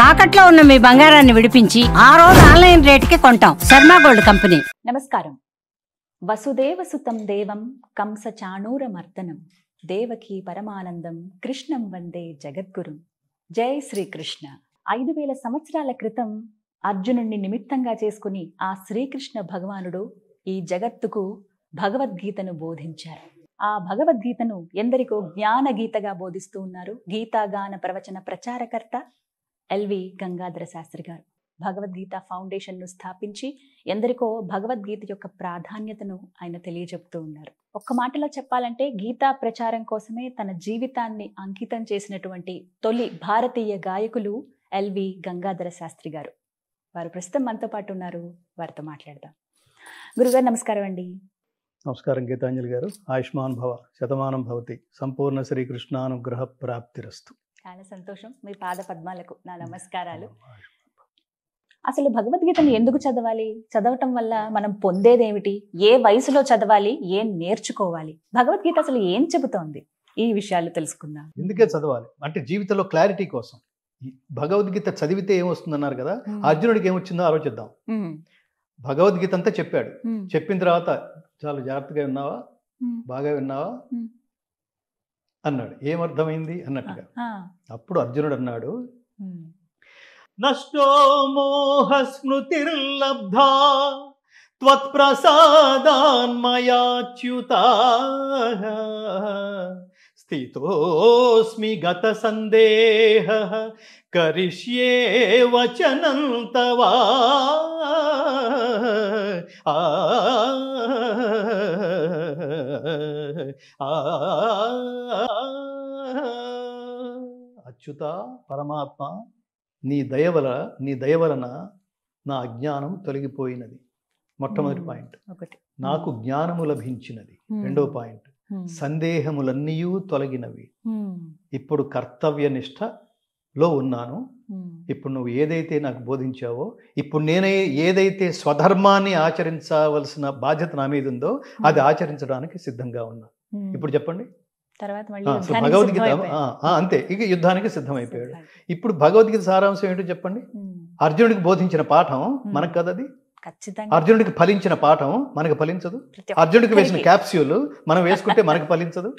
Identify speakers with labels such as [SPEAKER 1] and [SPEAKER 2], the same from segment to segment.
[SPEAKER 1] తాకట్లో ఉన్న మీ బంగారాన్ని విడిపించి ఆ రోజు ఆన్లైన్ రేటుకి కొంటాం. Sharma gold company.
[SPEAKER 2] నమస్కారం. వసుదేవ సుతం దేవం కంస చాణూరమర్దనం దేవకీ పరమానందం కృష్ణం వందే జగద్గురుం. జై శ్రీకృష్ణ. 5000 సంవత్సరాల క్రితం అర్జునుడిని నిమిత్తంగా చేసుకుని ఆ శ్రీకృష్ణ భగవానుడు ఈ జగత్తుకు భగవద్గీతను బోధించారు. ఆ భగవద్గీతను ఎందరికో జ్ఞాన గీతగా బోధిస్తూ ఉన్నారు గీతాగాన ప్రవచన ప్రచారకర్త ఎల్వి గంగాధర శాస్త్రి గారు. భగవద్గీత ఫౌండేషన్ను స్థాపించి ఎందరికో భగవద్గీత యొక్క ప్రాధాన్యతను ఆయన తెలియజెప్తూ ఉన్నారు. ఒక్క మాటలో చెప్పాలంటే గీతా ప్రచారం కోసమే తన జీవితాన్ని అంకితం చేసినటువంటి తొలి భారతీయ గాయకులు ఎల్వి గంగాధర శాస్త్రి గారు. వారు ప్రస్తుతం మనతో పాటు ఉన్నారు. వారితో మాట్లాడదాం. గురుగారు నమస్కారం అండి.
[SPEAKER 3] నమస్కారం గీతాంజలి గారు. ఆయుష్మాన్ భవ, శతమానం భవతి, సంపూర్ణ శ్రీకృష్ణానుగ్రహ ప్రాప్తిరస్తు.
[SPEAKER 2] చాలా సంతోషం. మీ పాద పద్మాలకు నా నమస్కారాలు. అసలు భగవద్గీతను ఎందుకు చదవాలి? చదవటం వల్ల మనం పొందేదేమిటి? ఏ వయసులో చదవాలి? ఏం నేర్చుకోవాలి? భగవద్గీత అసలు ఏం చెబుతోంది? ఈ విషయాలు తెలుసుకుందాం.
[SPEAKER 3] ఎందుకే చదవాలి అంటే జీవితంలో క్లారిటీ కోసం. భగవద్గీత చదివితే ఏమొస్తుందన్నారు కదా, అర్జునుడికి ఏమొచ్చిందో ఆలోచిద్దాం. భగవద్గీత అంతా చెప్పాడు. చెప్పిన తర్వాత చాలా జాగ్రత్తగా విన్నావా, బాగా విన్నావా అన్నాడు. ఏమర్థమైంది అన్నట్టుగా. అప్పుడు అర్జునుడు అన్నాడు, నష్టో మోహ స్మృతిర్లబ్ధా త్వత్ప్రసాదాన్మయాచ్యుతా స్థితోస్మి గత సందేహ కరిష్యే వచనం తవా. అచ్యుత పరమాత్మ, నీ దయ వలన నా అజ్ఞానం తొలగిపోయినది. మొట్టమొదటి పాయింట్. నాకు జ్ఞానము లభించినది. రెండో పాయింట్, సందేహములన్నీయూ తొలగినవి. ఇప్పుడు కర్తవ్య నిష్టలో ఉన్నాను. ఇప్పుడు నువ్వు ఏదైతే నాకు బోధించావో, ఇప్పుడు నేనే ఏదైతే స్వధర్మాన్ని ఆచరించవలసిన బాధ్యత నా మీద ఉందో అది ఆచరించడానికి సిద్ధంగా ఉన్నా. ఇప్పుడు చెప్పండి. భగవద్గీత అంతే, ఇక యుద్ధానికి సిద్ధమైపోయాడు. ఇప్పుడు భగవద్గీత సారాంశం ఏంటో చెప్పండి. అర్జునుడికి బోధించిన పాఠం మనకు కదా, అది అర్జునుడికి ఫలించిన పాఠం మనకు ఫలించదు. అర్జునుడికి వేసిన క్యాప్స్యూల్ మనం వేసుకుంటే మనకు ఫలించదు.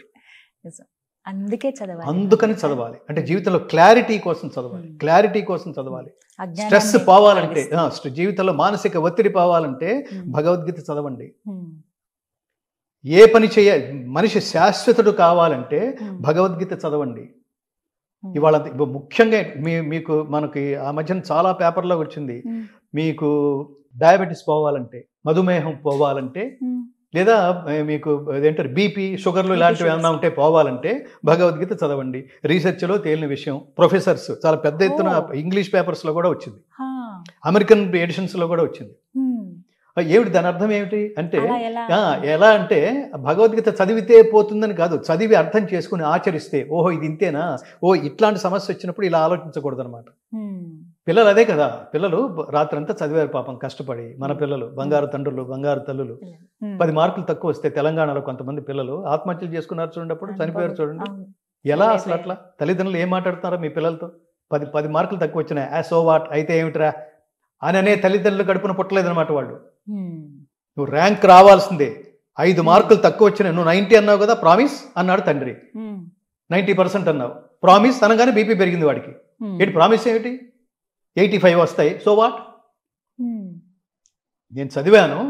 [SPEAKER 3] అందుకని చదవాలి. అంటే జీవితంలో క్లారిటీ కోసం చదవాలి. క్లారిటీ కోసం చదవాలి. స్ట్రెస్ పోవాలంటే, జీవితంలో మానసిక ఒత్తిడి పోవాలంటే భగవద్గీత చదవండి. ఏ పని మనిషి శాశ్వతుడు కావాలంటే భగవద్గీత చదవండి. ఇవాళ ముఖ్యంగా మనకి ఆ మధ్యన చాలా పేపర్లో వచ్చింది, మీకు డయాబెటీస్ పోవాలంటే, మధుమేహం పోవాలంటే, లేదా మీకు ఏంటారు బీపీ, షుగర్లు ఇలాంటివి ఏమన్నా ఉంటే పోవాలంటే భగవద్గీత చదవండి. రీసెర్చ్లో తేలిన విషయం. ప్రొఫెసర్స్ చాలా పెద్ద ఎత్తున ఇంగ్లీష్ పేపర్స్లో కూడా వచ్చింది, అమెరికన్ ఎడిషన్స్లో కూడా వచ్చింది. ఏమిటి దాని అర్థం ఏమిటి అంటే, ఎలా అంటే భగవద్గీత చదివితే పోతుందని కాదు, చదివి అర్థం చేసుకుని ఆచరిస్తే, ఓహో ఇది ఇంతేనా, ఇట్లాంటి సమస్య వచ్చినప్పుడు ఇలా ఆలోచించకూడదు అనమాట. పిల్లలు అదే కదా, పిల్లలు రాత్రంతా చదివారు పాపం కష్టపడి. మన పిల్లలు బంగారు తండ్రులు, బంగారు తల్లులు. 10 మార్కులు తక్కువ వస్తే తెలంగాణలో కొంతమంది పిల్లలు ఆత్మహత్యలు చేసుకున్నారు చూడండి, అప్పుడు చనిపోయారు చూడండి. ఎలా అసలు అట్లా? తల్లిదండ్రులు ఏం మాట్లాడుతున్నారో మీ పిల్లలతో? 10 మార్కులు తక్కువ వచ్చినాయి, సో వాట్ అయితే ఏమిట్రా అని అనే తల్లిదండ్రులు గడుపున పుట్టలేదనమాట వాళ్ళు. నువ్వు ర్యాంక్ రావాల్సిందే, 5 మార్కులు తక్కువ వచ్చినాయి, నువ్వు 90 అన్నావు కదా, ప్రామిస్ అన్నాడు తండ్రి. 90% అన్నావు, ప్రామిస్ అనగానే బీపీ పెరిగింది వాడికి. ఏంటి ప్రామిస్ ఏమిటి? 85 వస్తాయి, సో వాట్? నేను చదివాను,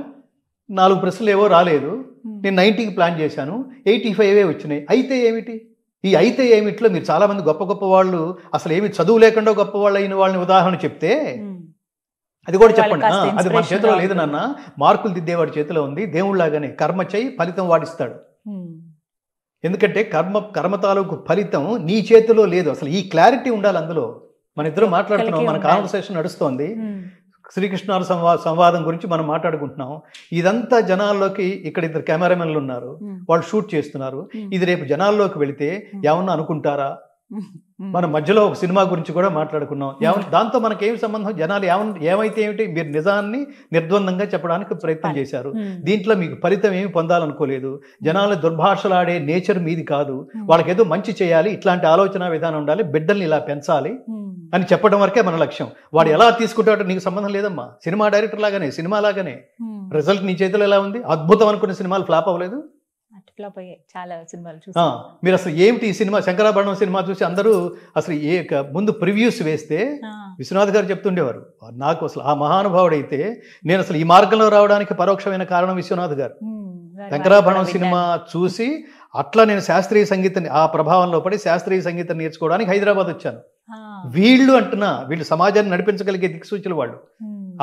[SPEAKER 3] 4 ప్రశ్నలు ఏవో రాలేదు, నేను 90కి ప్లాన్ చేశాను, 85 వచ్చినాయి, అయితే ఏమిటి? ఈ అయితే ఏమిట్లో మీరు చాలామంది గొప్ప గొప్ప వాళ్ళు, అసలు ఏమి చదువు లేకుండా గొప్ప వాళ్ళు అయిన వాళ్ళని ఉదాహరణ చెప్తే అది కూడా చెప్పండి. అది మన చేతిలో లేదు నాన్న, మార్కులు దిద్దేవాడి చేతిలో ఉంది. దేవుళ్ళలాగానే కర్మ చేయి, ఫలితం వాడిస్తాడు. ఎందుకంటే కర్మ తాలూకు ఫలితం నీ చేతిలో లేదు. అసలు ఈ క్లారిటీ ఉండాలి అందులో. మన ఇద్దరు మాట్లాడుతున్నాం, మన కాన్వర్సేషన్ నడుస్తోంది, శ్రీకృష్ణ సంవాదం గురించి మనం మాట్లాడుకుంటున్నాం. ఇదంతా జనాల్లోకి, ఇక్కడ 2 కెమెరామెన్లు ఉన్నారు, వాళ్ళు షూట్ చేస్తున్నారు. ఇది రేపు జనాల్లోకి వెళితే ఏమన్నా అనుకుంటారా? మనం మధ్యలో ఒక సినిమా గురించి కూడా మాట్లాడుకున్నాం. దాంతో మనకేం సంబంధం? జనాలు ఏమైతే ఏమిటి, మీరు నిజాన్ని నిర్ద్వందంగా చెప్పడానికి ప్రయత్నం చేశారు. దీంట్లో మీకు ఫలితం ఏమి పొందాలనుకోలేదు. జనాలు దుర్భాషలాడే నేచర్ మీది కాదు. వాళ్ళకి ఏదో మంచి చేయాలి, ఇట్లాంటి ఆలోచన విధానం ఉండాలి, బిడ్డల్ని ఇలా పెంచాలి అని చెప్పడం వరకే మన లక్ష్యం. వాడు ఎలా తీసుకుంటాడో నీకు సంబంధం లేదమ్మా. సినిమా డైరెక్టర్ లాగానే, సినిమా లాగానే రిజల్ట్ నీ చేతిలో ఎలా ఉంది? అద్భుతం అనుకున్న సినిమాలు ఫ్లాప్ అవ్వలేదు.
[SPEAKER 2] చాలా సినిమాలు
[SPEAKER 3] మీరు అసలు ఏమిటి ఈ సినిమా, శంకరాభరణం సినిమా చూసి అందరూ అసలు ముందు ప్రివ్యూస్ వేస్తే విశ్వనాథ్ గారు చెప్తుండేవారు, నాకు అసలు ఆ మహానుభావుడైతే నేను అసలు ఈ మార్గంలో రావడానికి పరోక్షమైన కారణం విశ్వనాథ్ గారు. శంకరాభరణం సినిమా చూసి అట్లా నేను శాస్త్రీయ సంగీతాన్ని, ఆ ప్రభావంలో పడి శాస్త్రీయ సంగీతం నేర్చుకోవడానికి హైదరాబాద్ వచ్చాను. వీళ్ళు సమాజాన్ని నడిపించగలిగే దిక్సూచులు వాళ్ళు.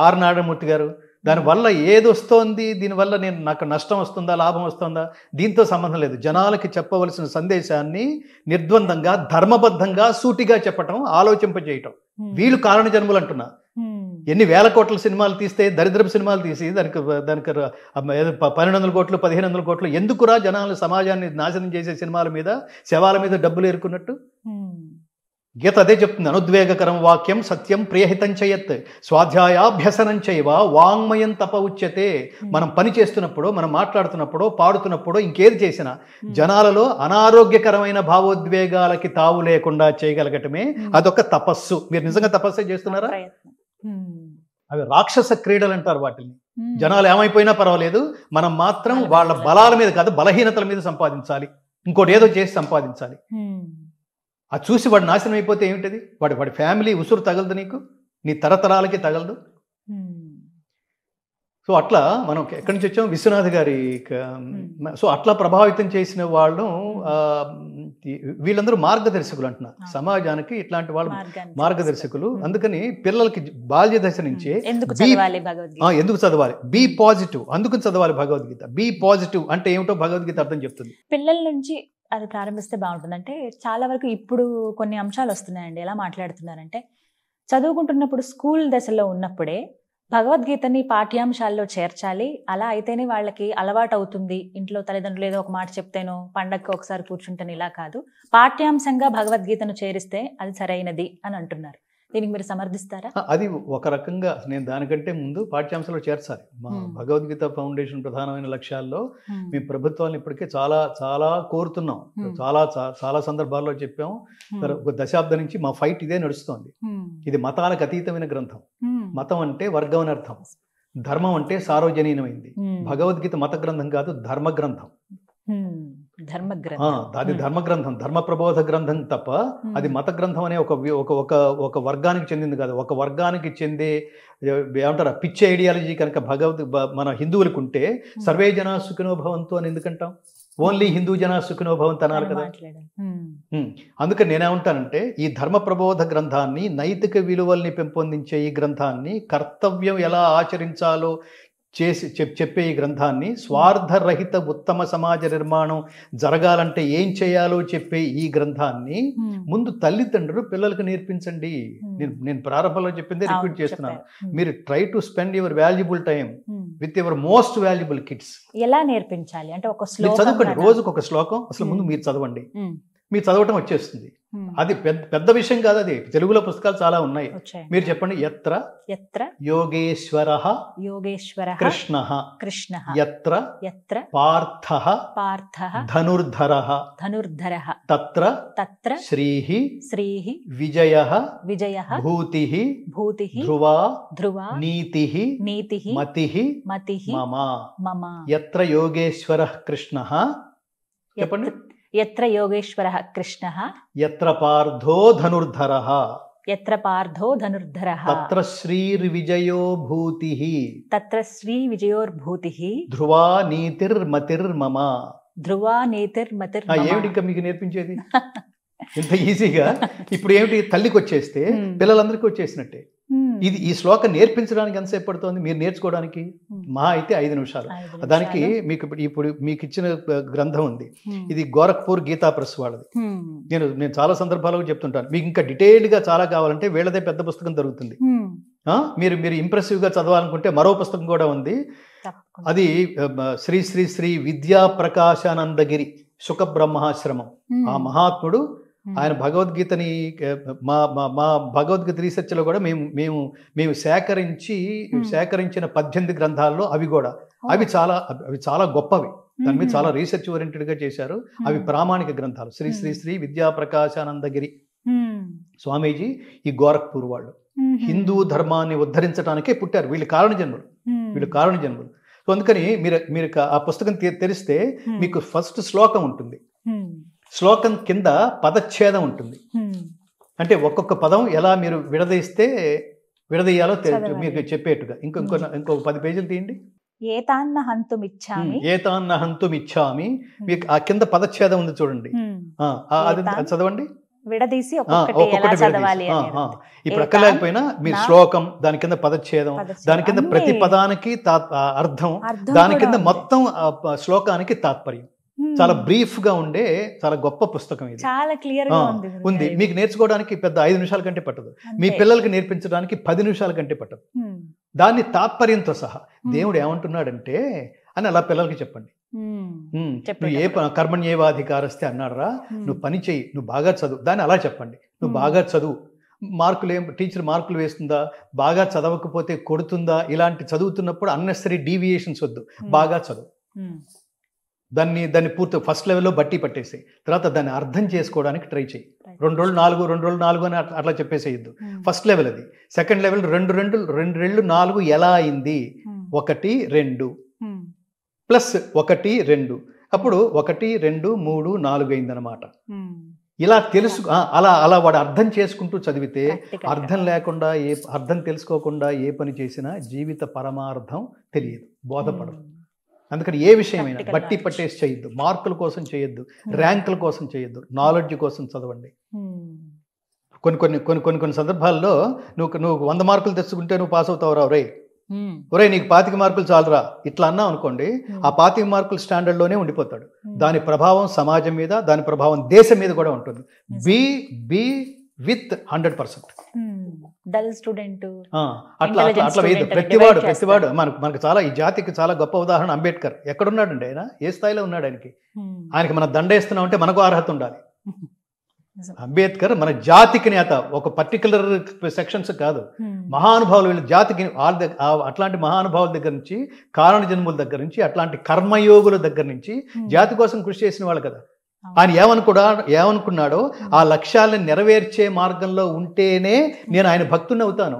[SPEAKER 3] ఆర్ నారాయణమూర్తి గారు. దానివల్ల ఏది వస్తోంది, దీనివల్ల నాకు నష్టం వస్తుందా, లాభం వస్తుందా, దీంతో సంబంధం లేదు. జనాలకి చెప్పవలసిన సందేశాన్ని నిర్ద్వందంగా, ధర్మబద్ధంగా, సూటిగా చెప్పటం, ఆలోచింపజేయటం. వీళ్ళు కారణ జన్మలు అంటున్నా. ఎన్ని వేల కోట్ల సినిమాలు తీస్తే, దరిద్రపు సినిమాలు తీసి దానికి 1200 కోట్లు 1500 కోట్లు ఎందుకురా జనాలు సమాజాన్ని నాశనం చేసే సినిమాల మీద, శవాల మీద డబ్బులు ఏరుకున్నట్టు? గీత అదే చెప్తుంది. అనుద్వేగకరం వాక్యం సత్యం ప్రియహితం చేయత్ స్వాధ్యాయాభ్యసనం చేయవ వాంగ్మయం తప ఉచ్యతే. మనం పని చేస్తున్నప్పుడు, మనం మాట్లాడుతున్నప్పుడు, పాడుతున్నప్పుడు, ఇంకేది చేసినా జనాలలో అనారోగ్యకరమైన భావోద్వేగాలకి తావు లేకుండా చేయగలగటమే అదొక తపస్సు. మీరు నిజంగా తపస్సు చేస్తున్నారా? అవి రాక్షస క్రీడలు అంటారు వాటిని. జనాలు ఏమైపోయినా పర్వాలేదు, మనం మాత్రం వాళ్ళ బలాల మీద కాదు, బలహీనతల మీద సంపాదించాలి. ఇంకోటి ఏదో చేసి సంపాదించాలి. అది చూసి వాడు నాశనం అయిపోతే ఏమిటది? వాడి ఫ్యామిలీ ఉసురు తగలదు, నీకు నీ తరతరాలకి తగలదు. సో అట్లా మనం ఎక్కడి నుంచి వచ్చాం? విశ్వనాథ్ గారి. సో అట్లా ప్రభావితం చేసిన వాళ్ళు వీళ్ళందరూ మార్గదర్శకులు అంటున్నా. సమాజానికి ఇట్లాంటి వాళ్ళు మార్గదర్శకులు. అందుకని పిల్లలకి బాల్య దశ నుంచే ఎందుకు చదవాలి, బీ పాజిటివ్, అందుకని చదవాలి భగవద్గీత. బీ పాజిటివ్ అంటే ఏమిటో భగవద్గీత అర్థం చెప్తుంది.
[SPEAKER 2] పిల్లల నుంచి అది ప్రారంభిస్తే బాగుంటుంది. అంటే చాలా వరకు ఇప్పుడు కొన్ని అంశాలు వస్తున్నాయండి. ఎలా మాట్లాడుతున్నారంటే, చదువుకుంటున్నప్పుడు స్కూల్ దశలో ఉన్నప్పుడే భగవద్గీతని పాఠ్యాంశాల్లో చేర్చాలి, అలా అయితేనే వాళ్ళకి అలవాటు అవుతుంది. ఇంట్లో తల్లిదండ్రులు ఏదో ఒక మాట చెప్తేనో, పండగకి ఒకసారి కూర్చుంటేనే ఇలా కాదు, పాఠ్యాంశంగా భగవద్గీతను చేరిస్తే అది సరైనది అని అంటున్నారు. దీనికి మీరు సమర్థిస్తారా?
[SPEAKER 3] అది ఒక రకంగా నేను దానికంటే ముందు పాఠ్యాంశాలు చేర్చాలి. మా భగవద్గీత ఫౌండేషన్ ప్రధానమైన లక్ష్యాల్లో మేము ప్రభుత్వాలను ఇప్పటికే చాలా చాలా కోరుతున్నాం. చాలా సందర్భాల్లో చెప్పాము. ఒక దశాబ్దం నుంచి మా ఫైట్ ఇదే నడుస్తోంది. ఇది మతాలకు అతీతమైన గ్రంథం. మతం అంటే వర్గం అని అర్థం, ధర్మం అంటే సార్వజనీనమైంది. భగవద్గీత మత గ్రంథం కాదు, ధర్మ గ్రంథం. అది ధర్మ గ్రంథం, ధర్మ ప్రబోధ గ్రంథం తప్ప అది మత గ్రంథం అనే ఒక వర్గానికి చెందింది కాదు. ఒక వర్గానికి చెందే ఏమంటారు పిచ్చి ఐడియాలజీ కనుక మన హిందువులకు ఉంటే సర్వే జనా సుఖినో భవంతు అని ఎందుకంటాం? ఓన్లీ హిందూ జనా సుఖినో భవంతు అనాలి కదా. అందుకని నేనేమంటానంటే, ఈ ధర్మ ప్రబోధ గ్రంథాన్ని, నైతిక విలువల్ని పెంపొందించే ఈ గ్రంథాన్ని, కర్తవ్యం ఎలా ఆచరించాలో చెప్పే ఈ గ్రంథాన్ని, స్వార్థరహిత ఉత్తమ సమాజ నిర్మాణం జరగాలంటే ఏం చేయాలో చెప్పే ఈ గ్రంథాన్ని ముందు తల్లిదండ్రులు పిల్లలకు నేర్పించండి. నేను ప్రారంభంలో చెప్పింది రిపీట్ చేస్తున్నాను. మీరు try to spend your valuable time with your most valuable kids.
[SPEAKER 2] ఎలా నేర్పించాలి అంటే, ఒక శ్లోకం
[SPEAKER 3] చదువుకోండి, రోజుకు ఒక శ్లోకం. అసలు ముందు మీరు చదవండి, మీరు చదవటం వచ్చేస్తుంది. అది పెద్ద విషయం కాదు. అది తెలుగులో పుస్తకాలు చాలా ఉన్నాయి. మీరు చెప్పండి. యత్ర యోగేశ్వరః కృష్ణః యత్ర పార్థః ధనుర్ధరః తత్ర శ్రీః విజయః భూతిః ధ్రువా నీతిః మతిః మమ. యత్ర యోగేశ్వరః కృష్ణః, చెప్పండి.
[SPEAKER 2] యత్ర యోగేశ్వరః కృష్ణః
[SPEAKER 3] యత్ర పార్థో ధనుర్ధరః తత్ర శ్రీర్విజయో భూతిః ధ్రువా నీతిర్మతిర్మమ. ఏమిటి ఇంకా మీకు నేర్పించేది? ఇంత ఈజీగా. ఇప్పుడు ఏమిటి, తల్లికి వచ్చేస్తే పిల్లలందరికీ వచ్చేసినట్టే. ఈ శ్లోకం నేర్పించడానికి ఎంతసేపు పడుతుంది? మీరు నేర్చుకోవడానికి మహా అయితే 5 నిమిషాలు. దానికి ఇప్పుడు మీకు ఇచ్చిన గ్రంథం ఉంది, ఇది గోరఖ్పూర్ గీతా ప్రెస్ వాళ్ళది. నేను చాలా సందర్భాల్లో చెప్తుంటాను, మీకు ఇంకా డీటెయిల్డ్ గా చాలా కావాలంటే వీళ్ళదే పెద్ద పుస్తకం దొరుకుతుంది. మీరు ఇంప్రెసివ్ గా చదవాలనుకుంటే మరో పుస్తకం కూడా ఉంది. అది శ్రీ శ్రీ శ్రీ విద్యా ప్రకాశానందగిరి సుఖ బ్రహ్మాశ్రమం. ఆ మహాత్ముడు ఆయన భగవద్గీతని మా మా భగవద్గీత రీసెర్చ్లో కూడా మేము సేకరించిన 18 గ్రంథాల్లో అవి చాలా గొప్పవి. దాని మీద చాలా రీసెర్చ్ ఓరియంటెడ్గా చేశారు. అవి ప్రామాణిక గ్రంథాలు. శ్రీ శ్రీ శ్రీ విద్యా ప్రకాశానందగిరి స్వామీజీ ఈ గోరఖ్పూర్ వాళ్ళు హిందూ ధర్మాన్ని ఉద్ధరించడానికే పుట్టారు. వీళ్ళు కారణ జన్మలు. సో అందుకని మీరు ఆ పుస్తకం తెరిస్తే మీకు ఫస్ట్ శ్లోకం ఉంటుంది. శ్లోకం కింద పదచ్ఛేదం ఉంటుంది. అంటే ఒక్కొక్క పదం ఎలా మీరు విడదీయాలో మీకు చెప్పేట్టుగా. ఇంకొక 10 పేజీలు తీయండి.
[SPEAKER 2] ఏతాన్న హంతుమిచ్చామి. మీకు ఆ కింద పదచ్ఛేదం ఉంది చూడండి. అది చదవండి. విడదీసి ఒక్కొక్కటి చదవాలి.
[SPEAKER 3] ఇప్పుడు అక్కర్లేకపోయినా మీరు శ్లోకం, దాని కింద పదచ్ఛేదం, దాని కింద ప్రతి పదానికి అర్థం, దాని కింద మొత్తం శ్లోకానికి తాత్పర్యం. చాలా బ్రీఫ్ గా ఉండే చాలా గొప్ప పుస్తకం ఇది.
[SPEAKER 2] చాలా క్లియర్ గా
[SPEAKER 3] ఉంది. మీకు నేర్చుకోవడానికి పెద్ద 5 నిమిషాల కంటే పట్టదు. మీ పిల్లలకి నేర్పించడానికి 10 నిమిషాల కంటే పట్టదు. దాన్ని తాత్పర్యంతో సహా దేవుడు ఏమంటున్నాడంటే అని అలా పిల్లలకి చెప్పండి. నువ్వు కర్మణ్యేవాధికారస్తే అన్నాడరా, నువ్వు పని చెయ్యి, నువ్వు బాగా చదువు, దాన్ని అలా చెప్పండి. నువ్వు బాగా చదువు, టీచర్ మార్కులు వేస్తుందా, బాగా చదవకపోతే కొడుతుందా, ఇలాంటి చదువుతున్నప్పుడు అన్నెసరీ డీవియేషన్స్ వద్దు, బాగా చదువు. దాన్ని పూర్తి ఫస్ట్ లెవెల్లో బట్టి పట్టేసి తర్వాత దాన్ని అర్థం చేసుకోవడానికి ట్రై చేయి. 2 రోజులు 4 అని అట్లా చెప్పేసేయద్దు. ఫస్ట్ లెవెల్ అది. సెకండ్ లెవెల్ 2 4 ఎలా అయింది, 1 2 ప్లస్ 1 2 అప్పుడు 1 2 3 4 అయిందనమాట. ఇలా అలా వాడు అర్థం చేసుకుంటూ చదివితే అర్థం లేకుండా అర్థం తెలుసుకోకుండా ఏ పని చేసినా జీవిత పరమార్థం తెలియదు, బోధపడదు. అందుకని ఏ విషయమైనా బట్టి పట్టేసి చేయొద్దు, మార్కుల కోసం చేయొద్దు, ర్యాంకుల కోసం చేయొద్దు, నాలెడ్జ్ కోసం చదవండి. కొన్ని సందర్భాల్లో నువ్వు 100 మార్కులు తెచ్చుకుంటే నువ్వు పాస్ అవుతావు రా, ఒరే నీకు 25 మార్కులు చాలురా ఇట్లా అన్నావు అనుకోండి, ఆ 25 మార్కుల స్టాండర్డ్లోనే ఉండిపోతాడు. దాని ప్రభావం సమాజం మీద, దాని ప్రభావం దేశం మీద కూడా ఉంటుంది. Be with 100%.
[SPEAKER 2] డల్ స్టూడెంట్
[SPEAKER 3] అట్లా వేయదు. ప్రతివాడు మనకు చాలా, ఈ జాతికి చాలా గొప్ప ఉదాహరణ అంబేద్కర్. ఎక్కడున్నాడండి ఆయన, ఏ స్థాయిలో ఉన్నాడు? ఆయనకి మనం దండేస్తున్నాం అంటే మనకు అర్హత ఉండాలి. అంబేద్కర్ మన జాతికి నేత, ఒక పర్టికులర్ సెక్షన్స్ కాదు, మహానుభావులు వీళ్ళ జాతికి. అట్లాంటి మహానుభావుల దగ్గర నుంచి, కారణ జన్ముల దగ్గర నుంచి, అట్లాంటి కర్మయోగుల దగ్గర నుంచి జాతి కోసం కృషి చేసిన వాళ్ళు కదా. ఆయన ఏమనుకున్నాడో ఆ లక్ష్యాలను నెరవేర్చే మార్గంలో ఉంటేనే నేను ఆయన భక్తుని అవుతాను.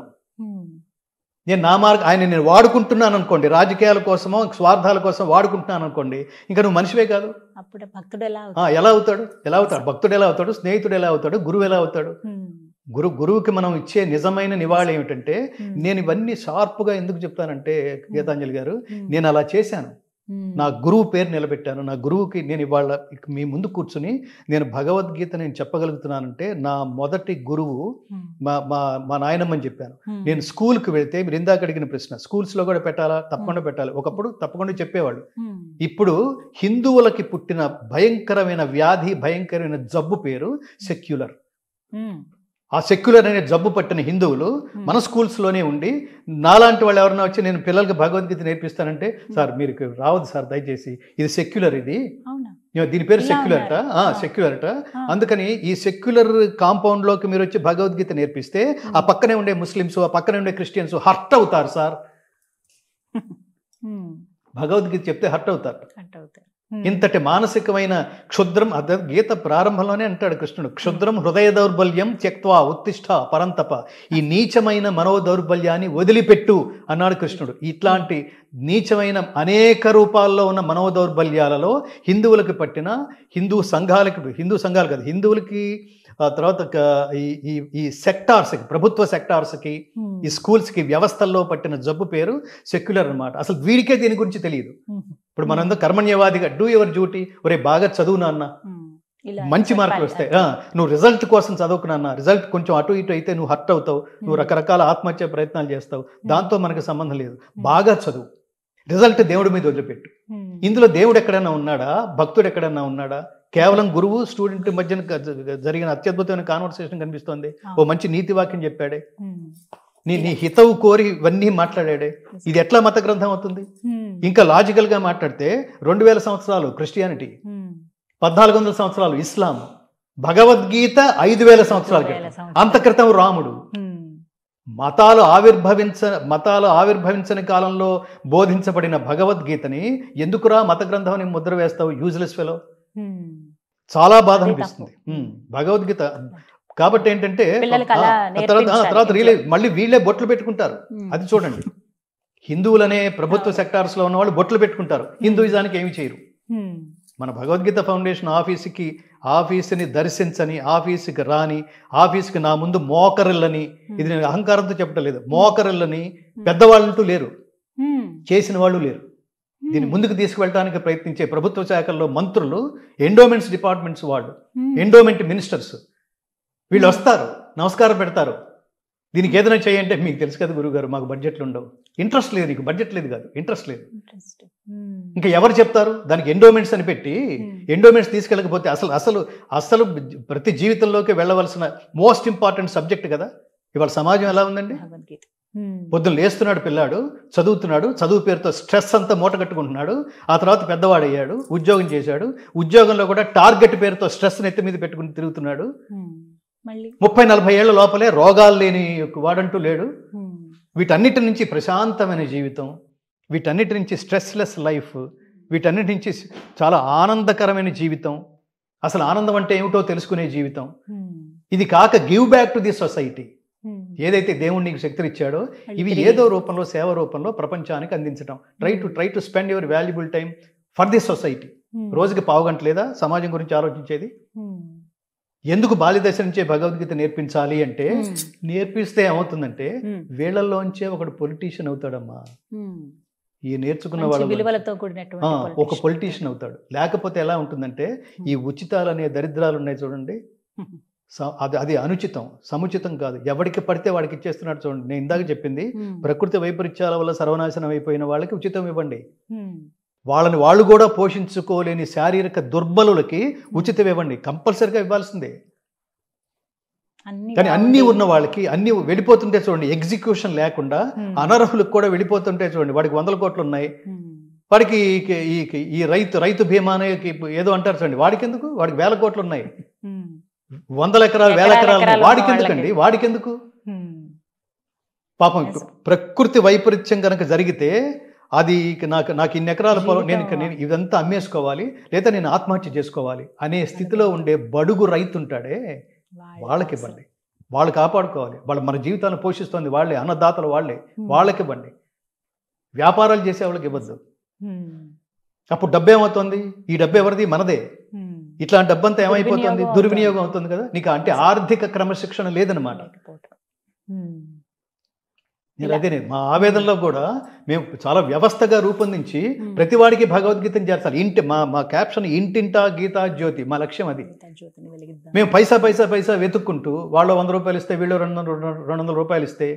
[SPEAKER 3] నేను ఆయన వాడుకుంటున్నాను అనుకోండి, రాజకీయాల కోసమో స్వార్థాల కోసం వాడుకుంటున్నాను అనుకోండి, ఇంకా నువ్వు మనిషివే కాదు.
[SPEAKER 2] అప్పుడు భక్తుడు ఎలా
[SPEAKER 3] అవుతాడు? భక్తుడు ఎలా అవుతాడు? స్నేహితుడు ఎలా అవుతాడు? గురువు ఎలా అవుతాడు? గురువుకి మనం ఇచ్చే నిజమైన నివాళి ఏమిటంటే, నేను ఇవన్నీ షార్ప్గా ఎందుకు చెప్తానంటే గీతాంజలి గారు, నేను అలా చేశాను. నా గురువు పేరు నిలబెట్టాను. నా గురువుకి నేను ఇవాళ మీ ముందు కూర్చుని నేను భగవద్గీత నేను చెప్పగలుగుతున్నానంటే నా మొదటి గురువు మా నాయనమ్మని చెప్పాను. నేను స్కూల్కి వెళ్తే, మీరు ఇందాక అడిగిన ప్రశ్న, స్కూల్స్లో కూడా పెట్టాలా? తప్పకుండా పెట్టాలి. ఒకప్పుడు తప్పకుండా చెప్పేవాళ్ళు. ఇప్పుడు హిందువులకి పుట్టిన భయంకరమైన వ్యాధి, భయంకరమైన జబ్బు పేరు సెక్యులర్. ఆ సెక్యులర్ అనే జబ్బు పట్టిన హిందువులు మన స్కూల్స్లోనే ఉండి, నాలాంటి వాళ్ళు ఎవరైనా వచ్చి నేను పిల్లలకి భగవద్గీత నేర్పిస్తానంటే, సార్ మీరు రావద్దు సార్ దయచేసి, ఇది సెక్యులర్, దీని పేరు సెక్యులర్ట. అందుకని ఈ సెక్యులర్ కాంపౌండ్లోకి మీరు వచ్చి భగవద్గీత నేర్పిస్తే ఆ పక్కనే ఉండే ముస్లిమ్స్, ఆ పక్కనే ఉండే క్రిస్టియన్స్ హర్ట్ అవుతారు సార్. భగవద్గీత చెప్తే హర్ట్ అవుతారు. ఇంతటి మానసికమైన క్షుద్రం, అదే గీత ప్రారంభంలోనే అంటాడు కృష్ణుడు, క్షుద్రం హృదయ దౌర్బల్యం త్యక్త్వా ఉత్తిష్ట పరంతప. ఈ నీచమైన మనోదౌర్బల్యాన్ని వదిలిపెట్టు అన్నాడు కృష్ణుడు. ఇట్లాంటి నీచమైన అనేక రూపాల్లో ఉన్న మనోదౌర్బల్యాలలో హిందువులకు పట్టిన, హిందూ సంఘాలు కాదు, హిందువులకి తర్వాత ఈ సెక్టార్స్కి, ప్రభుత్వ సెక్టార్స్కి, ఈ స్కూల్స్కి, వ్యవస్థల్లో పట్టిన జబ్బు పేరు సెక్యులర్ అన్నమాట. అసలు వీడికే దీని గురించి తెలియదు. ఇప్పుడు మనందరూ కర్మణ్యవాదిగా డూ యువర్ డ్యూటీ, ఒరే బాగా చదువు నాన్న, మంచి మార్కులు వస్తాయి, నువ్వు రిజల్ట్ కోసం చదువుకున్నా, రిజల్ట్ కొంచెం అటు ఇటు అయితే నువ్వు హర్ట్ అవుతావు, నువ్వు రకరకాల ఆత్మహత్య ప్రయత్నాలు చేస్తావు, దాంతో మనకు సంబంధం లేదు. బాగా చదువు, రిజల్ట్ దేవుడి మీద వదిలిపెట్టు. ఇందులో దేవుడు ఎక్కడైనా ఉన్నాడా? భక్తుడు ఎక్కడైనా ఉన్నాడా? కేవలం గురువు స్టూడెంట్ మధ్యన జరిగిన అత్యద్భుతమైన కాన్వర్సేషన్ కనిపిస్తోంది. ఓ మంచి నీతి వాక్యం చెప్పాడే, నీ హితవు కోరి ఇవన్నీ మాట్లాడాడే. ఇది ఎట్లా మత గ్రంథం అవుతుంది? ఇంకా లాజికల్ గా మాట్లాడితే 2000 సంవత్సరాలు క్రిస్టియానిటీ, 1400 సంవత్సరాలు ఇస్లాం, భగవద్గీత 5,000 సంవత్సరాల క్రితం. అంత క్రితం రాముడు. మతాలు ఆవిర్భవించని కాలంలో బోధించబడిన భగవద్గీతని ఎందుకురా మత గ్రంథం అని ముద్ర వేస్తావు, యూజ్లెస్ ఫెలో. చాలా బాధ అనిపిస్తుంది భగవద్గీత. కాబట్టి ఏంటంటే తర్వాత రియలైజ్ మళ్ళీ వీళ్ళే బొట్లు పెట్టుకుంటారు. అది చూడండి, హిందువులనే ప్రభుత్వ సెక్టార్స్ లో ఉన్న వాళ్ళు బొట్లు పెట్టుకుంటారు, హిందూయిజానికి ఏమి చేయరు. మన భగవద్గీత ఫౌండేషన్ ఆఫీసుని దర్శించని, ఆఫీసుకి రాని, ఆఫీసుకి నా ముందు మోకరిల్లని, ఇది నేను అహంకారంతో చెప్పడం లేదు, మోకరిల్లని పెద్దవాళ్ళంటూ లేరు, చేసిన వాళ్ళు లేరు. దీన్ని ముందుకు తీసుకువెళ్ళడానికి ప్రయత్నించే ప్రభుత్వ శాఖల్లో మంత్రులు, ఎండోమెంట్స్ డిపార్ట్మెంట్స్ వాళ్ళు, ఎండోమెంట్ మినిస్టర్స్ వీళ్ళు వస్తారు, నమస్కారం పెడతారు. దీనికి ఏదైనా చేయంటే మీకు తెలుసు కదా గురుగారు, మాకు బడ్జెట్లు ఉండవు. ఇంట్రెస్ట్ లేదు, నీకు బడ్జెట్ లేదు కాదు, ఇంట్రెస్ట్ లేదు. ఇంకా ఎవరు చెప్తారు? దానికి ఎండోమెంట్స్ అని పెట్టి ఎండోమెంట్స్ తీసుకెళ్ళకపోతే అసలు ప్రతి జీవితంలోకి వెళ్ళవలసిన మోస్ట్ ఇంపార్టెంట్ సబ్జెక్ట్ కదా. ఇవాళ సమాజం ఎలా ఉందండి? పొద్దున్న లేస్తున్నాడు పిల్లాడు, చదువుతున్నాడు, చదువు పేరుతో స్ట్రెస్ అంతా మూట కట్టుకుంటున్నాడు. ఆ తర్వాత పెద్దవాడు అయ్యాడు, ఉద్యోగం చేశాడు, ఉద్యోగంలో కూడా టార్గెట్ పేరుతో స్ట్రెస్ నెత్తి మీద పెట్టుకుని తిరుగుతున్నాడు. 30-40 ఏళ్ల లోపలే రోగాలు లేని వాడంటూ లేడు. వీటన్నిటి నుంచి ప్రశాంతమైన జీవితం, వీటన్నిటి నుంచి స్ట్రెస్లెస్ లైఫ్, వీటన్నిటి నుంచి చాలా ఆనందకరమైన జీవితం, అసలు ఆనందం అంటే ఏమిటో తెలుసుకునే జీవితం. ఇది కాక give back to the society. ఏదైతే దేవుడు నీకు శక్తిని ఇచ్చాడో ఇవి ఏదో రూపంలో, సేవ రూపంలో ప్రపంచానికి అందించడం. Try to spend your valuable time for the society. రోజుకి 1/2 గంట లేదా సమాజం గురించి ఆలోచించేది. ఎందుకు బాల్యదశ నుంచే భగవద్గీత నేర్పించాలి అంటే, నేర్పిస్తే ఏమవుతుందంటే వీళ్ళల్లోంచే ఒకడు పొలిటీషియన్ అవుతాడమ్మా. ఈ నేర్చుకున్న వాళ్ళ ఒక పొలిటీషియన్ అవుతాడు. లేకపోతే ఎలా ఉంటుందంటే, ఈ ఉచితాలు అనే దరిద్రాలు ఉన్నాయి చూడండి, అది అనుచితం, సముచితం కాదు. ఎవరికి పడితే వాడికి ఇచ్చేస్తున్నాడు చూడండి. నేను ఇందాక చెప్పింది, ప్రకృతి వైపరీత్యాల వల్ల సర్వనాశనం అయిపోయిన వాళ్ళకి ఉచితం ఇవ్వండి. వాళ్ళని వాళ్ళు కూడా పోషించుకోలేని శారీరక దుర్బలులకి ఉచితం ఇవ్వండి, కంపల్సరిగా ఇవ్వాల్సిందే. కానీ అన్నీ ఉన్న వాళ్ళకి అన్నీ వెళ్ళిపోతుంటే చూడండి, ఎగ్జిక్యూషన్ లేకుండా అనర్హులకు కూడా వెళ్ళిపోతుంటే చూడండి. వాడికి 100 కోట్లు ఉన్నాయి, వాడికి ఈ రైతు బీమానే ఏదో అంటారు చూడండి, వాడికి ఎందుకు? వాడికి 1000 కోట్లు ఉన్నాయి, 100 ఎకరాలు 1000 ఎకరాలు, వాడికి ఎందుకండి? వాడికెందుకు? పాపం ప్రకృతి వైపరీత్యం కనుక జరిగితే అది నాకు ఇన్ని ఎకరాల పొలం, నేను ఇదంతా అమ్మేసుకోవాలి లేదా నేను ఆత్మహత్య చేసుకోవాలి అనే స్థితిలో ఉండే బడుగు రైతు ఉంటాడే, వాళ్ళకి ఇవ్వండి. వాళ్ళు కాపాడుకోవాలి, వాళ్ళు మన జీవితాలను పోషిస్తుంది వాళ్ళే, అన్నదాతలు వాళ్ళే, వాళ్ళకి ఇవ్వండి. వ్యాపారాలు చేసే వాళ్ళకి ఇవ్వద్దు. అప్పుడు డబ్బు ఏమవుతుంది? ఈ డబ్బు ఎవరిది? మనదే. ఇట్లాంటి డబ్బంతా ఏమైపోతుంది? దుర్వినియోగం అవుతుంది కదా. నీకు అంటే ఆర్థిక క్రమశిక్షణ లేదనమాట. అదే మా ఆవేదనలో కూడా మేము చాలా వ్యవస్థగా రూపొందించి ప్రతివాడికి భగవద్గీతను చేర్చాలి. మా క్యాప్షన్ ఇంటింటా గీతా జ్యోతి, మా లక్ష్యం అది. మేము పైసా వెతుక్కుంటూ, వాళ్ళు 100 రూపాయలు ఇస్తే వీళ్ళు 200 రూపాయలు ఇస్తే,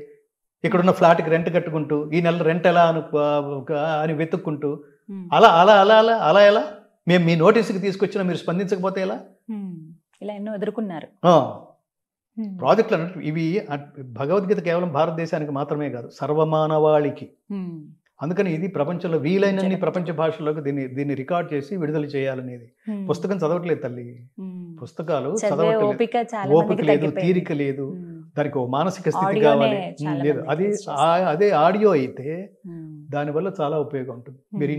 [SPEAKER 3] ఇక్కడున్న ఫ్లాట్కి రెంట్ కట్టుకుంటూ, ఈ నెల రెంట్ ఎలా అని వెతుక్కుంటూ, అలా ఎలా మేము మీ నోటీసుకి తీసుకొచ్చినా మీరు స్పందించకపోతే ఎలా?
[SPEAKER 2] ఇలా ఎన్నో ఎదుర్కొన్నారు
[SPEAKER 3] ప్రాజెక్టులు అన్నట్టు. ఇవి భగవద్గీత కేవలం భారతదేశానికి మాత్రమే కాదు, సర్వమానవాళికి. అందుకని ఇది ప్రపంచంలో వీలైనన్ని ప్రపంచ భాషల్లోకి దీన్ని రికార్డ్ చేసి విడుదల చేయాలనేది. పుస్తకం చదవట్లేదు తల్లి, పుస్తకాలు చదవట్లేదు, ఓపిక లేదు, తీరిక లేదు, దానికి ఓ మానసిక స్థితి కావాలి. లేదు, అదే ఆడియో అయితే దానివల్ల చాలా ఉపయోగం ఉంటుంది. మీరు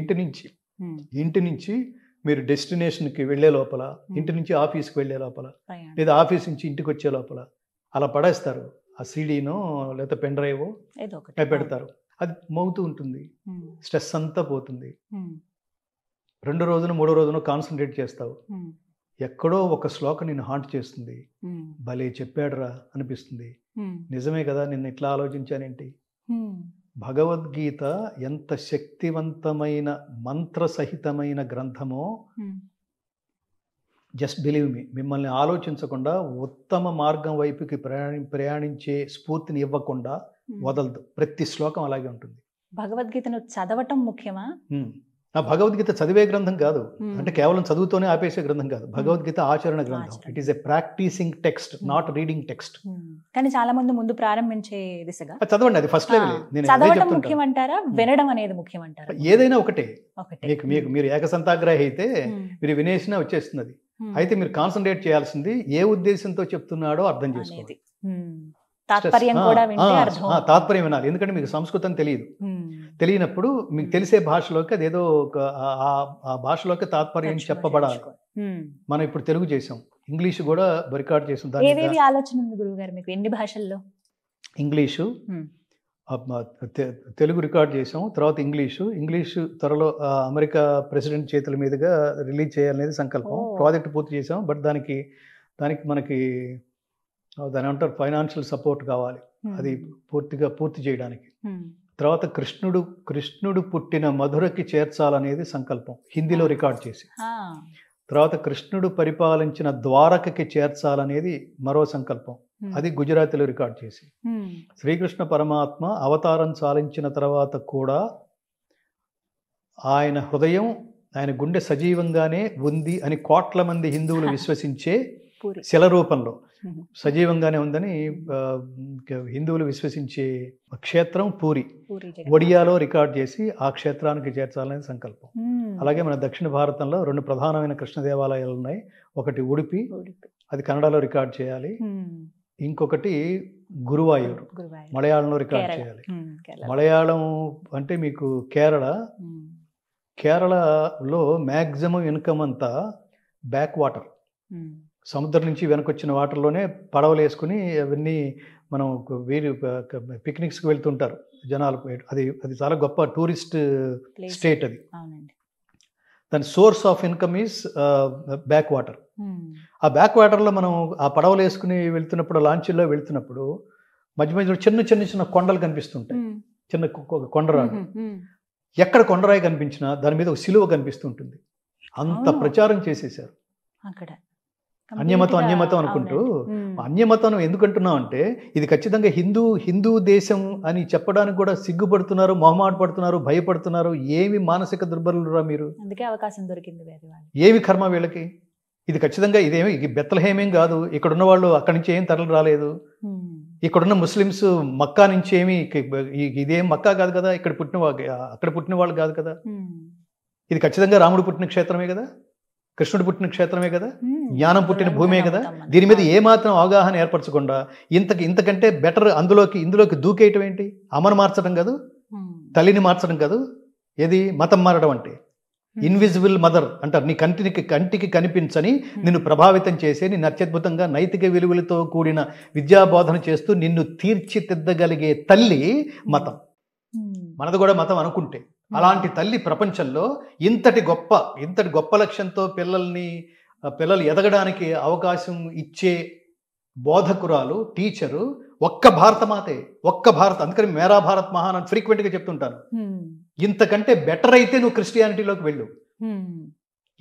[SPEAKER 3] ఇంటి నుంచి మీరు డెస్టినేషన్కి వెళ్ళే లోపల, ఇంటి నుంచి ఆఫీస్కి వెళ్ళే లోపల, లేదా ఆఫీస్ నుంచి ఇంటికి వచ్చే లోపల అలా పడేస్తారు. ఆ సీడీనో లేదా పెన్ డ్రైవో పెడతారు, అది మోగుతూ ఉంటుంది, స్ట్రెస్ అంతా పోతుంది. 2 రోజున 3 రోజున కాన్సన్ట్రేట్ చేస్తావు, ఎక్కడో ఒక శ్లోకం నిన్ను హాంట్ చేస్తుంది. భలే చెప్పాడురా అనిపిస్తుంది. నిజమే కదా, నిన్న ఇట్లా ఆలోచించానేంటి. భగవద్గీత ఎంత శక్తివంతమైన మంత్రసహితమైన గ్రంథమో, జస్ట్ బిలీవ్ మీ, మిమ్మల్ని ఆలోచించకుండా ఉత్తమ మార్గం వైపుకి ప్రయాణించే స్ఫూర్తిని ఇవ్వకుండా వదలదు. ప్రతి శ్లోకం అలాగే ఉంటుంది.
[SPEAKER 2] భగవద్గీతను చదవటం ముఖ్యమా?
[SPEAKER 3] ఆ భగవద్గీత చదివే గ్రంథం కాదు, అంటే కేవలం చదువుతోనే ఆపేసే గ్రంథం కాదు. భగవద్గీత ఆచరణ గ్రంథం. It is a practising text, not reading text.
[SPEAKER 2] కానీ చాలా మంది ముందు ప్రారంభించే దిశగా
[SPEAKER 3] చదవండి, అది ఫస్ట్ లెవెల్.
[SPEAKER 2] చదవడం ముఖ్యమంటారా, వినడం అనేది ముఖ్యమంటారా?
[SPEAKER 3] ఏదైనా ఒకటే. మీరు ఏకసంతాగ్రహి అయితే మీరు వినేసినా వచ్చేస్తుంది. అది అయితే మీరు కాన్సన్ట్రేట్ చేయాల్సింది ఏ ఉద్దేశంతో చెప్తున్నాడో అర్థం చేసుకోండి.
[SPEAKER 2] తాత్పర్యం కూడా వింటే అర్థం.
[SPEAKER 3] తాత్పర్యం వినాలి, ఎందుకంటే మీకు సంస్కృతం తెలియదు. తెలియనప్పుడు మీకు తెలిసే భాషలోకి అదేదో ఆ భాషలోకి తాత్పర్యం చెప్పబడాలి. మనం ఇప్పుడు తెలుగు చేసాం, ఇంగ్లీష్ కూడా రికార్డ్ చేసాం.
[SPEAKER 2] ఏవేవి ఆలోచన ఉంది గురువు గారు మీకు? ఎన్ని భాషల్లో?
[SPEAKER 3] ఇంగ్లీషు, తెలుగు రికార్డ్ చేసాం, తర్వాత ఇంగ్లీషు త్వరలో అమెరికా ప్రెసిడెంట్ చేతుల మీదుగా రిలీజ్ చేయాలనేది సంకల్పం. ప్రాజెక్ట్ పూర్తి చేసాం, బట్ దానికి మనకి దాని అంటారు ఫైనాన్షియల్ సపోర్ట్ కావాలి, అది పూర్తి చేయడానికి. తర్వాత కృష్ణుడు పుట్టిన మధురకి చేర్చాలనేది సంకల్పం, హిందీలో రికార్డ్ చేసి. తర్వాత కృష్ణుడు పరిపాలించిన ద్వారకకి చేర్చాలనేది మరో సంకల్పం, అది గుజరాతీలో రికార్డ్ చేసి. శ్రీకృష్ణ పరమాత్మ అవతారం చాలించిన తర్వాత కూడా ఆయన హృదయం, ఆయన గుండె సజీవంగానే ఉంది అని కోట్ల మంది హిందువులు విశ్వసించే శిల రూపంలో సజీవంగానే ఉందని హిందువులు విశ్వసించే క్షేత్రం పూరి, ఒడియాలో రికార్డ్ చేసి ఆ క్షేత్రానికి చేర్చాలనే సంకల్పం. అలాగే మన దక్షిణ భారతంలో 2 ప్రధానమైన కృష్ణ దేవాలయాలు ఉన్నాయి. ఒకటి ఉడిపి, అది కన్నడలో రికార్డ్ చేయాలి. ఇంకొకటి గురువాయూర్, మలయాళంలో రికార్డ్ చేయాలి. మలయాళం అంటే మీకు కేరళలో మ్యాక్సిమం ఇన్కమ్ అంతా బ్యాక్ వాటర్, సముద్రం నుంచి వెనకొచ్చిన వాటర్లోనే పడవలు వేసుకుని అవన్నీ మనం పిక్నిక్స్కి వెళ్తుంటారు జనాలు. అది చాలా గొప్ప టూరిస్ట్ స్టేట్. అది దాని source of income is back water. ఆ బ్యాక్ వాటర్లో మనం ఆ పడవలు వేసుకుని వెళ్తున్నప్పుడు, లాంచీల్లో వెళ్తున్నప్పుడు మధ్య మధ్యలో చిన్న కొండలు కనిపిస్తుంటాయి, చిన్న కొండరాడు. ఎక్కడ కొండరాయి కనిపించినా దాని మీద ఒక సిలువ కనిపిస్తుంటుంది. అంత ప్రచారం చేసేసారు అక్కడ. అన్యమతం అనుకుంటూ. అన్యమతం ఎందుకంటున్నాం అంటే ఇది ఖచ్చితంగా హిందూ దేశం అని చెప్పడానికి కూడా సిగ్గుపడుతున్నారు, మొహమాట పడుతున్నారు, భయపడుతున్నారు. ఏమి మానసిక దుర్బలురా మీరు,
[SPEAKER 2] అందుకే అవకాశం దొరికింది.
[SPEAKER 3] ఏమి కర్మ వీళ్ళకి. ఇది ఖచ్చితంగా ఇది బెత్లహేమేం కాదు. ఇక్కడున్న వాళ్ళు అక్కడి నుంచి ఏం తరలి రాలేదు. ఇక్కడున్న ముస్లిమ్స్ మక్కా నుంచి ఇదేం మక్కా కాదు కదా, అక్కడ పుట్టిన వాళ్ళు కాదు కదా. ఇది ఖచ్చితంగా రాముడు పుట్టిన క్షేత్రమే కదా, కృష్ణుడు పుట్టిన క్షేత్రమే కదా, జ్ఞానం పుట్టిన భూమే కదా. దీని మీద ఏమాత్రం అవగాహన ఏర్పరచకుండా ఇంతకంటే బెటర్ ఇందులోకి దూకేయటం ఏంటి? అమ్మను మార్చడం కాదు, తల్లిని మార్చడం కాదు, ఏది మతం మారడం అంటే. ఇన్విజిబుల్ మదర్ అంటారు. నీ కంటికి కనిపించని నిన్ను ప్రభావితం చేసే, నిన్ను అత్యద్భుతంగా నైతిక విలువలతో కూడిన విద్యాబోధన చేస్తూ నిన్ను తీర్చిదిద్దగలిగే తల్లి మతం. మనది కూడా మతం అనుకుంటే. అలాంటి తల్లి ప్రపంచంలో ఇంతటి గొప్ప లక్ష్యంతో పిల్లలు ఎదగడానికి అవకాశం ఇచ్చే బోధకురాలు, టీచరు ఒక్క భారతమాతే, అందుకని మేరా భారత్ మహాన్ అని ఫ్రీక్వెంట్గా చెప్తుంటాను. ఇంతకంటే బెటర్ అయితే నువ్వు క్రిస్టియానిటీలోకి వెళ్ళు,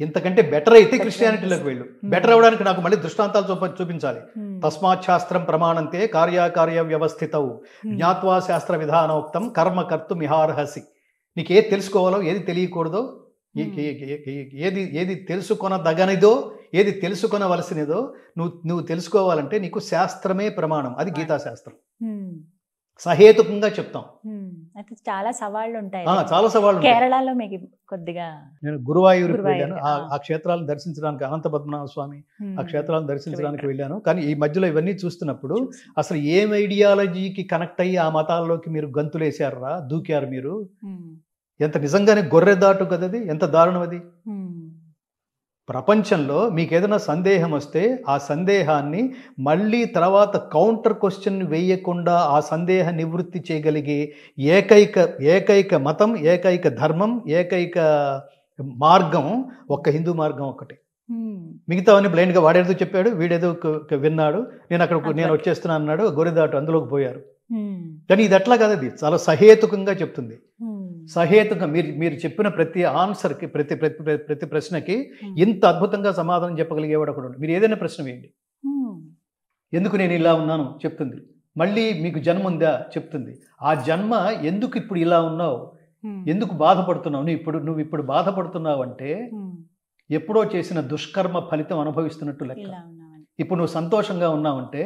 [SPEAKER 3] ఇంతకంటే బెటర్ అయితే క్రిస్టియానిటీలోకి వెళ్ళు. బెటర్ అవడానికి నాకు మళ్ళీ దృష్టాంతాలు చూపించాలి. తస్మాత్ శాస్త్రం ప్రమాణంతే కార్యకార్య వ్యవస్థితవు జ్ఞాత్వా శాస్త్ర విధానోక్తం కర్మ కర్తుమిహార్హసి. నీకు ఏది తెలుసుకోవాలో, ఏది తెలియకూడదో, ఏది తెలుసుకొనదగనిదో, ఏది తెలుసుకొనవలసినదో నువ్వు తెలుసుకోవాలంటే నీకు శాస్త్రమే ప్రమాణం. అది గీతాశాస్త్రం. సహేతుకంగా చెప్తాం.
[SPEAKER 2] చాలా సవాళ్ళు ఉంటాయి.
[SPEAKER 3] చాలా సవాళ్ళు.
[SPEAKER 2] కేరళలో మీకు కొద్దిగా
[SPEAKER 3] నేను గురువాయూరుకి వెళ్ళాను. ఆ క్షేత్రాలను దర్శించడానికి, అనంత పద్మనాభ స్వామి ఆ క్షేత్రాలను దర్శించడానికి వెళ్ళాను. కానీ ఈ మధ్యలో ఇవన్నీ చూస్తున్నప్పుడు అసలు ఏం ఐడియాలజీకి కనెక్ట్ అయ్యి ఆ మతాల్లోకి మీరు గంతులేశారా, దూకారు మీరు? ఎంత నిజంగానే గొర్రెదాటు కదది, ఎంత దారుణం అది. ప్రపంచంలో మీకు ఏదైనా సందేహం వస్తే ఆ సందేహాన్ని మళ్ళీ తర్వాత కౌంటర్ క్వశ్చన్ వేయకుండా ఆ సందేహ నివృత్తి చేయగలిగే ఏకైక మతం, ఏకైక ధర్మం, ఏకైక మార్గం ఒక్క హిందూ మార్గం ఒక్కటే. మిగతావన్నీ బ్లైండ్గా వాడేదో చెప్పాడు, వీడేదో విన్నాడు, నేను వచ్చేస్తున్నాను అన్నాడు, గొర్రెదాటు అందులోకి పోయారు. కానీ ఇది అట్లా కాదు, అది చాలా సహేతుకంగా చెప్తుంది. సహేతుకంగా మీరు చెప్పిన ప్రతి ఆన్సర్కి, ప్రతి ప్రశ్నకి ఇంత అద్భుతంగా సమాధానం చెప్పగలిగేవాడు ఒకడు. మీరు ఏదైనా ప్రశ్న వేయండి, ఎందుకు నేను ఇలా ఉన్నాను చెప్తుంది. మళ్ళీ మీకు జన్మ ఉందా చెప్తుంది. ఆ జన్మ ఎందుకు ఇప్పుడు ఇలా ఉన్నావు, ఎందుకు బాధపడుతున్నావు, నువ్వు ఇప్పుడు బాధపడుతున్నావు అంటే ఎప్పుడో చేసిన దుష్కర్మ ఫలితం అనుభవిస్తున్నట్టు లెక్క. ఇప్పుడు నువ్వు సంతోషంగా ఉన్నావంటే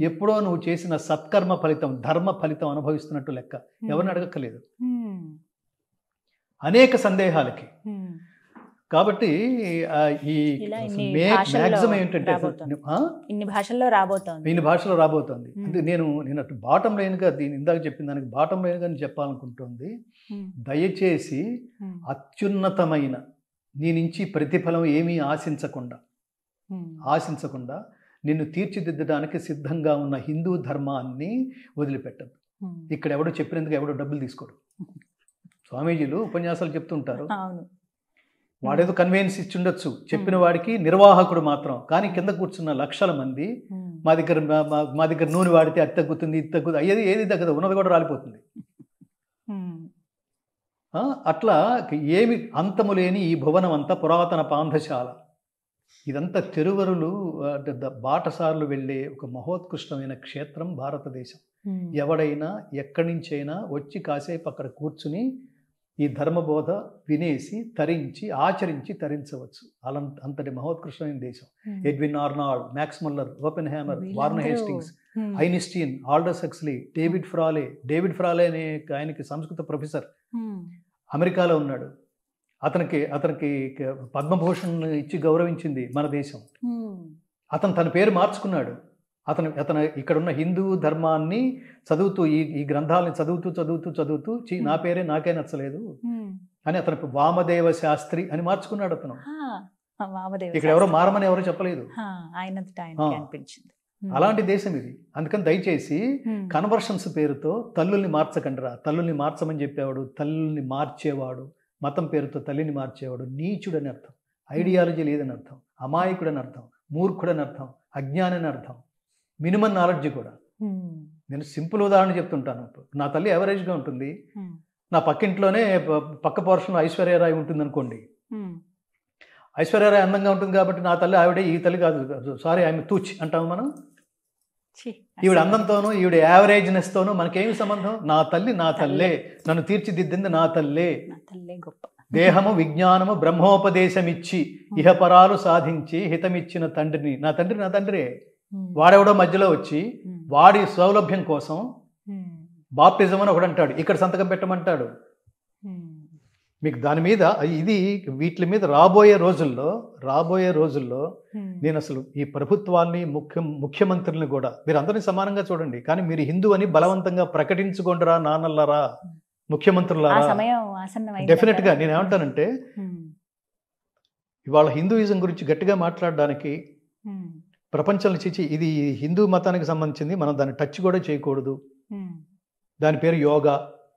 [SPEAKER 3] ఎప్పుడో నువ్వు చేసిన సత్కర్మ ఫలితం, ధర్మ ఫలితం అనుభవిస్తున్నట్టు లెక్క. ఎవరిని అడగక్కర్లేదు. అనేక సందేహాలకి కాబట్టి ఈ
[SPEAKER 2] ఇలా ఇన్ని
[SPEAKER 3] మ్యాక్సిమం
[SPEAKER 2] భాషల్లో
[SPEAKER 3] ఏంటంటే
[SPEAKER 2] రాబోతోంది. ఇన్ని భాషల్లో రాబోతోంది.
[SPEAKER 3] ఇన్ని భాషలో రాబోతోంది. అంటే నేను అటు బాటం లైన్గా దీని ఇందాక చెప్పిన దానికి బాటం లైన్గా నేను చెప్పాలనుకుంటుంది, దయచేసి అత్యున్నతమైన నీ నుంచి ప్రతిఫలం ఏమీ ఆశించకుండా నిన్ను తీర్చిదిద్దడానికి సిద్ధంగా ఉన్న హిందూ ధర్మాన్ని వదిలిపెట్టద్దు. ఇక్కడ ఎవడో చెప్పినందుకు ఎవడో డబ్బులు తీసుకోడు. స్వామీజీలు ఉపన్యాసాలు చెప్తుంటారు, వాడేదో కన్వీనియన్స్ ఇచ్చి ఉండొచ్చు, చెప్పిన వాడికి నిర్వాహకుడు మాత్రం. కానీ కింద కూర్చున్న లక్షల మంది మా దగ్గర నూనె వాడితే అది తగ్గుతుంది, ఇది తగ్గుతుంది, అయ్యేది ఏది తగ్గదు, ఉన్నది కూడా రాలిపోతుంది. అట్లా ఏమి అంతము లేని ఈ భువనం అంతా పురాతన పాంధశాల, ఇదంతా తిరువరులు బాటసార్లు వెళ్ళే ఒక మహోత్కృష్టమైన క్షేత్రం భారతదేశం. ఎవడైనా ఎక్కడి నుంచైనా వచ్చి కాసేపు అక్కడ కూర్చుని ఈ ధర్మబోధ వినేసి తరించి ఆచరించి తరించవచ్చు. అంతటి మహోత్కృష్టమైన దేశం. Edwin Arnold, max Muller, open hammer, Warner Hastings, Einstein, Aldous Huxley, David ఫ్రాలే అనే ఆయనకి సంస్కృత ప్రొఫెసర్ అమెరికాలో ఉన్నాడు. అతనికి పద్మభూషణ్ ఇచ్చి గౌరవించింది మన దేశం. అతను తన పేరు మార్చుకున్నాడు. అతను ఇక్కడున్న హిందూ ధర్మాన్ని చదువుతూ ఈ గ్రంథాలని చదువుతూ నా పేరే నాకే నచ్చలేదు అని అతను వామదేవ శాస్త్రి అని మార్చుకున్నాడు. అతను ఇక్కడ ఎవరో మారమని ఎవరో చెప్పలేదు. అలాంటి దేశం ఇది. అందుకని దయచేసి కన్వర్షన్స్ పేరుతో తల్లుల్ని మార్చకండిరా. తల్లుల్ని మార్చమని చెప్పేవాడు, తల్లుల్ని మార్చేవాడు, మతం పేరుతో తల్లిని మార్చేవాడు నీచుడని అర్థం, ఐడియాలజీ లేదని అర్థం, అమాయకుడని అర్థం, మూర్ఖుడని అర్థం, అజ్ఞానని అర్థం, మినిమం నాలెడ్జ్ కూడా. నేను సింపుల్ ఉదాహరణ చెప్తుంటాను. నా తల్లి యావరేజ్గా ఉంటుంది, నా పక్కింట్లోనే పక్క పోర్షన్లో ఐశ్వర్యరాయ్ ఉంటుంది అనుకోండి. ఐశ్వర్యరాయ్ అందంగా ఉంటుంది కాబట్టి నా తల్లి ఆవిడే, ఈ తల్లి కాదు, సారీ ఆమె తూచ్ అంటాము మనం. ఈవిడ అందంతోనూ ఈవిడ యావరేజ్నెస్తోనూ మనకేమి సంబంధం? నా తల్లే, నన్ను తీర్చిదిద్దింది నా తల్లే. దేహము విజ్ఞానము బ్రహ్మోపదేశమిచ్చి ఇహపరాలు సాధించి హితమిచ్చిన తండ్రిని. నా తండ్రే. వాడెవడో మధ్యలో వచ్చి వాడి సౌలభ్యం కోసం బాప్టిజం అని ఒకడు అంటాడు, ఇక్కడ సంతకం పెట్టమంటాడు. మీకు దాని మీద వీటి మీద రాబోయే రోజుల్లో నేను అసలు ఈ ప్రభుత్వాన్ని ముఖ్యమంత్రుల్ని కూడా మీరు అందరినీ సమానంగా చూడండి. కానీ మీరు హిందూ అని బలవంతంగా ప్రకటించుకోండిరా నాన్నల్లారా, ముఖ్యమంత్రులారా. డెఫినెట్ గా నేను ఏమంటానంటే, ఇవాళ హిందూయిజం గురించి గట్టిగా మాట్లాడడానికి ప్రపంచంలో ఇది హిందూ మతానికి సంబంధించింది, మనం దాన్ని టచ్ కూడా చేయకూడదు, దాని పేరు యోగా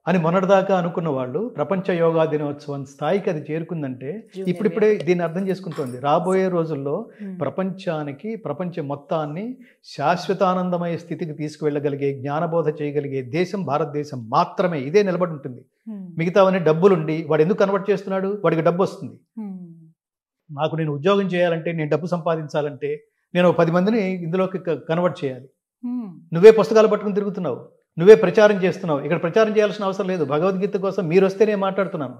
[SPEAKER 3] అని మొన్నటిదాకా అనుకున్న వాళ్ళు ప్రపంచ యోగా దినోత్సవం స్థాయికి అది చేరుకుందంటే ఇప్పుడిప్పుడే దీన్ని అర్థం చేసుకుంటోంది. రాబోయే రోజుల్లో ప్రపంచ మొత్తాన్ని శాశ్వతానందమయ స్థితికి తీసుకువెళ్ళగలిగే, జ్ఞానబోధ చేయగలిగే దేశం భారతదేశం మాత్రమే. ఇదే నిలబడి ఉంటుంది. మిగతావన్నీ డబ్బులుండి వాడు ఎందుకు కన్వర్ట్ చేస్తున్నాడు? వాడికి డబ్బు వస్తుంది. నేను ఉద్యోగం చేయాలంటే, నేను డబ్బు సంపాదించాలంటే నేను 10 మందిని ఇందులోకి కన్వర్ట్ చేయాలి. నువ్వే పుస్తకాలు పట్టుకుని తిరుగుతున్నావు, నువ్వే ప్రచారం చేస్తున్నావు. ఇక్కడ ప్రచారం చేయాల్సిన అవసరం లేదు. భగవద్గీత కోసం మీరు వస్తే నేను మాట్లాడుతున్నాను.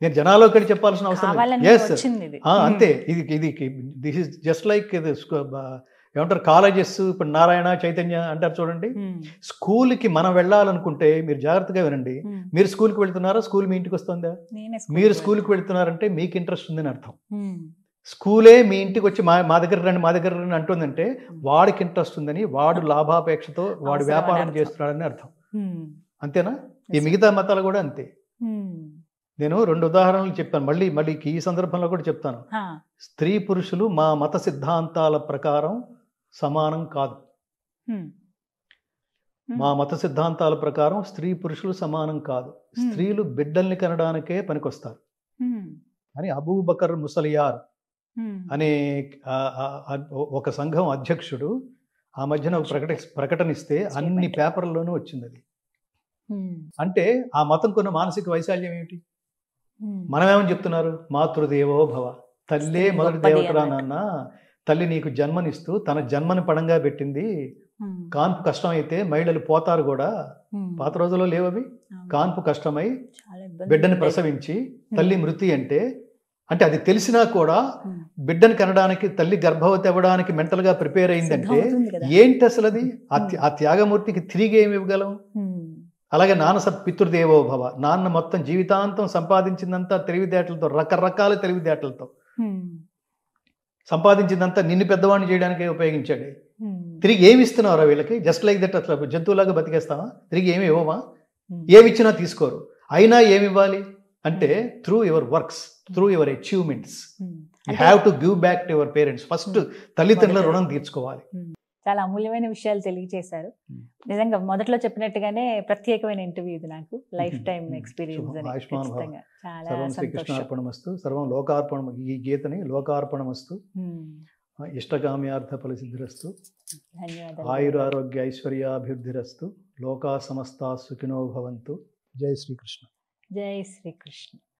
[SPEAKER 3] నేను జనాల్లోకి వెళ్ళి చెప్పాల్సిన అవసరం లేదు. అంతే. దిస్ ఇస్ జస్ట్ లైక్ ఏమంటారు కాలేజెస్. ఇప్పుడు నారాయణ, చైతన్య అంటారు చూడండి. స్కూల్కి మనం వెళ్ళాలనుకుంటే మీరు జాగ్రత్తగా వినండి. మీరు స్కూల్కి వెళ్తున్నారా? స్కూల్ మీ ఇంటికి వస్తుందా? మీరు స్కూల్కి వెళ్తున్నారంటే మీకు ఇంట్రెస్ట్ ఉందని అర్థం. స్కూలే మీ ఇంటికి వచ్చి మా దగ్గర రండి అంటుందంటే వాడికి ఇంట్రెస్ట్ ఉందని, వాడు లాభాపేక్షతో వాడు వ్యాపారం చేస్తున్నాడని అర్థం. అంతేనా? ఈ మిగతా మతాలు కూడా అంతే. నేను 2 ఉదాహరణలు చెప్పాను, మళ్ళీ ఈ సందర్భంలో కూడా చెప్తాను. స్త్రీ పురుషులు మా మత సిద్ధాంతాల ప్రకారం సమానం కాదు. మా మత సిద్ధాంతాల ప్రకారం స్త్రీ పురుషులు సమానం కాదు. స్త్రీలు బిడ్డల్ని కనడానికే పనికొస్తారు అని అబూబకర్ ముసలియార్ అనే ఒక సంఘం అధ్యక్షుడు ఆ మధ్యన ప్రకటన ఇస్తే అన్ని పేపర్లలోనూ వచ్చింది. అది అంటే ఆ మతం కొన్న మానసిక వైశాల్యం ఏమిటి? మనమేమని చెప్తున్నారు? మాతృదేవో భవ, తల్లే మొదటి దేవతరా నాన్న. తల్లి నీకు జన్మనిస్తూ తన జన్మని పడంగా పెట్టింది. కాన్పు కష్టమైతే మహిళలు పోతారు కూడా. పాత రోజుల్లో లేవవి. కాన్పు కష్టమై బిడ్డని ప్రసవించి తల్లి మృతి అంటే అది తెలిసినా కూడా బిడ్డని కనడానికి, తల్లి గర్భవతి అవ్వడానికి మెంటల్గా ప్రిపేర్ అయిందంటే ఏంటి అసలు అది? ఆ త్యాగమూర్తికి తిరిగి ఏమి ఇవ్వగలం? అలాగే నాన్న పితృదేవో భవ, నాన్న మొత్తం జీవితాంతం సంపాదించిందంతా తెలివితేటలతో, రకరకాల తెలివితేటలతో సంపాదించిందంతా నిన్ను పెద్దవాడిని చేయడానికే ఉపయోగించాడు. తిరిగి ఏమి ఇస్తున్నావురా వీళ్ళకి? జస్ట్ లైక్ దట్, అట్లా జంతువులాగా బతికేస్తావా? తిరిగి ఏమి ఇవ్వమా? ఏమి ఇచ్చినా తీసుకోరు. అయినా ఏమి ఇవ్వాలి అంటే through your works, through your achievements you have to give back to your parents. First తల్లిదండ్రుల రుణం తీర్చుకోవాలి.
[SPEAKER 2] చాలా అమూల్యమైన విషయాలు తెలియజేశారు. నిజంగా మొదట్లో చెప్పినట్టుగానే ప్రత్యేకమైన ఇంటర్వ్యూ ఇది, నాకు లైఫ్ టైం ఎక్స్పీరియన్స్.
[SPEAKER 3] సర్వం శ్రీకృష్ణార్పణమస్తు, సర్వం లోకార్పణం. ఈ గీతని లోకార్పణమస్తు, ఇష్టకామ్యార్థ ఫలసిద్ధిరస్తు, ఆయురారోగ్య ఐశ్వర్యాభివృద్ధిరస్తు, లోకా సమస్తా సుఖినో భవంతు. జై శ్రీకృష్ణ.
[SPEAKER 2] జై శ్రీకృష్ణ.